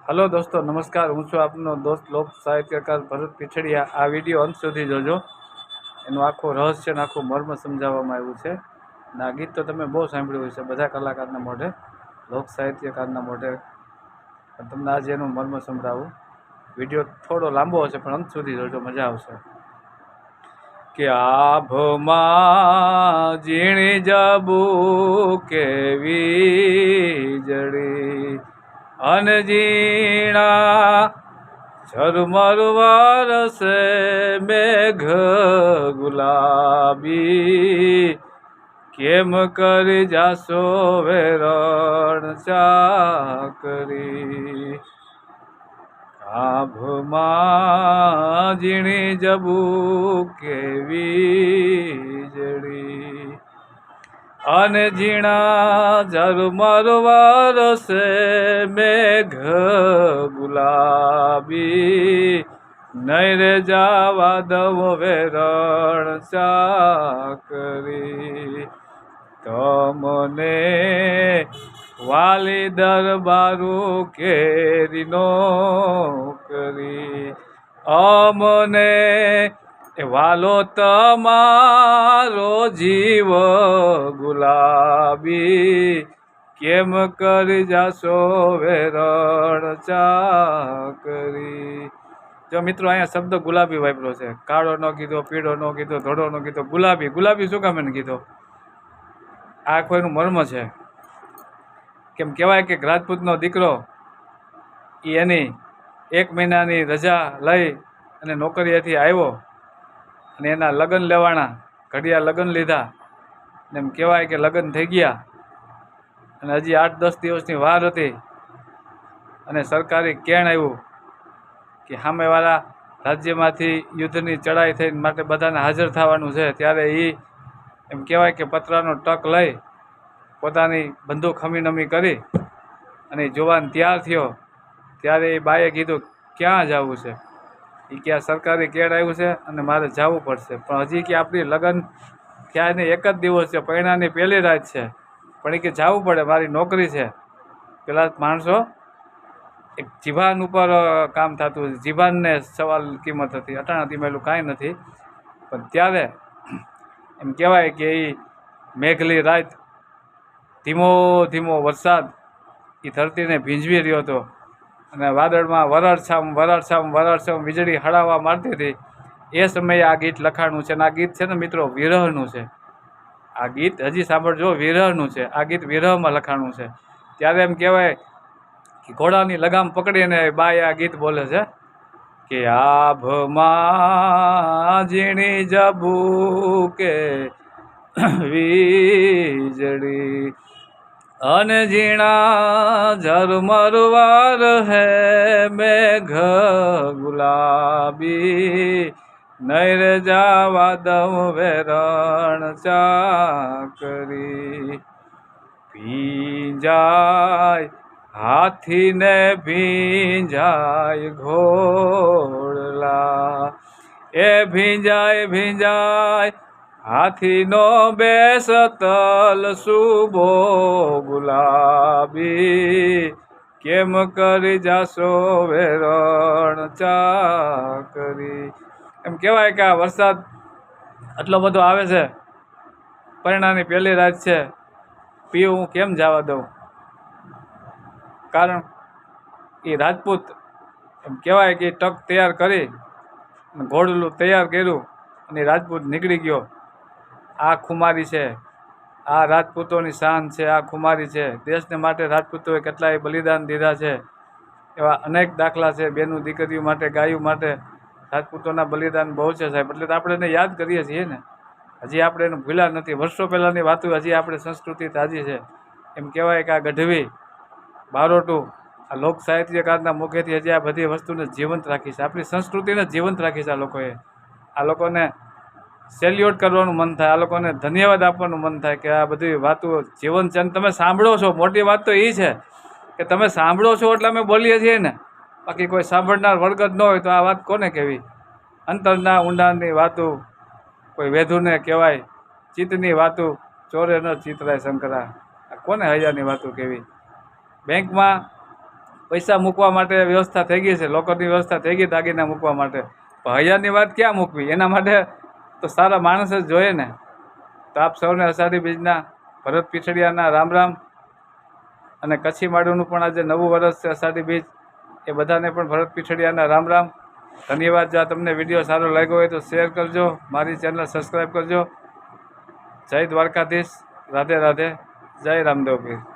Hello દોસ્તો, નમસ્કાર. હું છું આપનો દોસ્ત લોક સાહિત્યકાર ભરત પીછડિયા. આ વિડીયો અંત સુધી જોજો. એનું આખું રહસ્ય અને આખું મર્મ સમજાવવામાં આવ્યું છે. અને આ ગીત તો તમે બહુ સાંભળ્યું હશે બધા કલાકારના મોઢે, લોક સાહિત્યકારના મોઢે. પણ તમને આજે એનું મર્મ સમજાવું. વિડીયો થોડો લાંબો હશે પણ અંત સુધી જોજો, મજા આવશે. કે આભમાં ઝીણી જાબુ કેવી જડી અનજીણા ઝરમર વારસે મેઘ ગુલાબી કેમ કરી જાશો વેરણ ચાકરી આભમાં ઝીણી જબુ કેવી જડી અને ઝીણા ઝરમર વારસે મેઘ ગુલાબી નહીં રે જાવા દવ વેરણ ચાકરી તમને વાલી દરબારું કેરીનો કરી અમને વાલો તમારો જીવ ગુલાબી કેમ કરી જાશો વેરણ ચાકરી. જો મિત્રો, અહીંયા શબ્દ ગુલાબી વાપરો છે. કાળો ન કીધો, પીળો ન કીધો, ધોળો ન કીધો, ગુલાબી. ગુલાબી શું કામ એને કીધો? આ કોઈનું મર્મ છે. કેમ કહેવાય કે રાજપૂતનો દીકરો એની 1 મહિનાની રજા લઈ અને નોકરીએથી આવ્યો અને એના લગ્ન લેવાના, ઘડિયા લગ્ન લીધા ને એમ કહેવાય કે લગ્ન થઈ ગયા અને હજી 8-10 દિવસની વાર હતી અને સરકારી કેણ આવ્યું કે સામેવાળા રાજ્યમાંથી યુદ્ધની ચડાઈ થઈને માટે બધાને હાજર થવાનું છે. ત્યારે એ એમ કહેવાય કે પતરાનો ટક લઈ પોતાની બંદૂક ખમીનમી કરી અને જોવાન તૈયાર થયો. ત્યારે એ બાએ કીધું, ક્યાં જવું છે? એ કે સરકારી કેડ આવ્યું છે અને મારે જવું પડશે. પણ હજી કે આપણી લગ્ન થયા ને 1 જ દિવસ છે, પૈણાની પહેલી રાત છે, પણ એ કે જવું પડે, મારી નોકરી છે. પેલા માણસો એક જીભાન ઉપર કામ થતું, જીભાનને સવાલ કિંમત હતી. અટાણાથી મેલું કાંઈ નથી. પણ ત્યારે એમ કહેવાય કે એ મેઘલી રાત, ધીમો ધીમો વરસાદ એ ધરતીને ભીંજવી રહ્યો હતો અને વાદળમાં વરાળછામ વીજળી હળાવા મારતી હતી. એ સમયે આ ગીત લખાણું છે. અને આ ગીત છે ને મિત્રો, વિરહનું છે. આ ગીત હજી સાંભળજો, વિરહનું છે. આ ગીત વિરહમાં લખાણું છે. ત્યારે એમ કહેવાય કે ઘોડાની લગામ પકડીને બાય આ ગીત બોલે છે કે આભમાં ઝીણી જબુ કે વીજળી અને ઝીણા ઝરમર વાર હે મેઘ ગુલાબી નહીં રે જાવા દવ વેરણ ચાકરી ભીંજાય હાથીને ભીંજાય ઘોડલા એ ભીંજાય હાથીનો બેસતલ શુભો ગુલાબી કેમ કરી જાશો વેરણ ચાકરી. એમ કહેવાય કે આ વરસાદ આટલો બધો આવે છે, પૈણાની પહેલી રાત છે, પીવું હું કેમ જવા દઉં? કારણ એ રાજપૂત એમ કહેવાય કે ટક તૈયાર કરી ઘોડલું તૈયાર કર્યું અને રાજપૂત નીકળી ગયો. આ ખુમારી છે, આ રાજપૂતોની શાન છે, આ ખુમારી છે. દેશને માટે રાજપૂતોએ કેટલાય બલિદાન દીધા છે. એવા અનેક દાખલા છે. બેનું દીકરીઓ માટે, ગાયો માટે રાજપૂતોના બલિદાન બહુ છે સાહેબ. એટલે આપણે એને યાદ કરીએ છીએ ને, હજી આપણે એને ભૂલ્યા નથી. વર્ષો પહેલાંની વાતો હજી આપણે સંસ્કૃતિ તાજી છે. એમ કહેવાય કે આ ગઢવી બારોટું આ લોક સાહિત્યકારના મુખેથી હજી આ બધી વસ્તુને જીવંત રાખી છે. આપણી સંસ્કૃતિને જીવંત રાખી છે આ લોકોએ. આ લોકોને સેલ્યુટ કરવાનું મન થાય, આ લોકોને ધન્યવાદ આપવાનું મન થાય કે આ બધી વાતો જીવંત છે. અને તમે સાંભળો છો. મોટી વાત તો એ છે કે તમે સાંભળો છો એટલે અમે બોલીએ છીએ ને. બાકી કોઈ સાંભળનાર વર્ગ જ ન હોય તો આ વાત કોને કહેવી? અંતરના ઊંડાણની વાતો કોઈ વેધુને કહેવાય, ચિત્તની વાતો ચોરે ન ચિતરાય શંકરા. આ કોને હૈયાની વાતો કહેવી? બેંકમાં પૈસા મૂકવા માટે વ્યવસ્થા થઈ ગઈ છે, લોકોની વ્યવસ્થા થઈ ગઈ દાગીના મૂકવા માટે. પણ હૈયાની વાત ક્યાં મૂકવી? એના માટે તો સારા માણસ જ જોઈએ ને. તો આપ સૌને અષાઢી બીજના ભરત પીઠડિયાના રામ રામ. અને કચ્છી માડુનું પણ આજે નવું વર્ષ છે અષાઢી બીજ, એ બધાને પણ ભરત પીઠડિયાના રામ રામ. ધન્યવાદ. જો તમને વિડીયો સારો લાગ્યો હોય તો શેર કરજો, મારી ચેનલ સબસ્ક્રાઈબ કરજો. જય દ્વારકાધીશ. રાધે રાધે. જય રામદેવ પીર.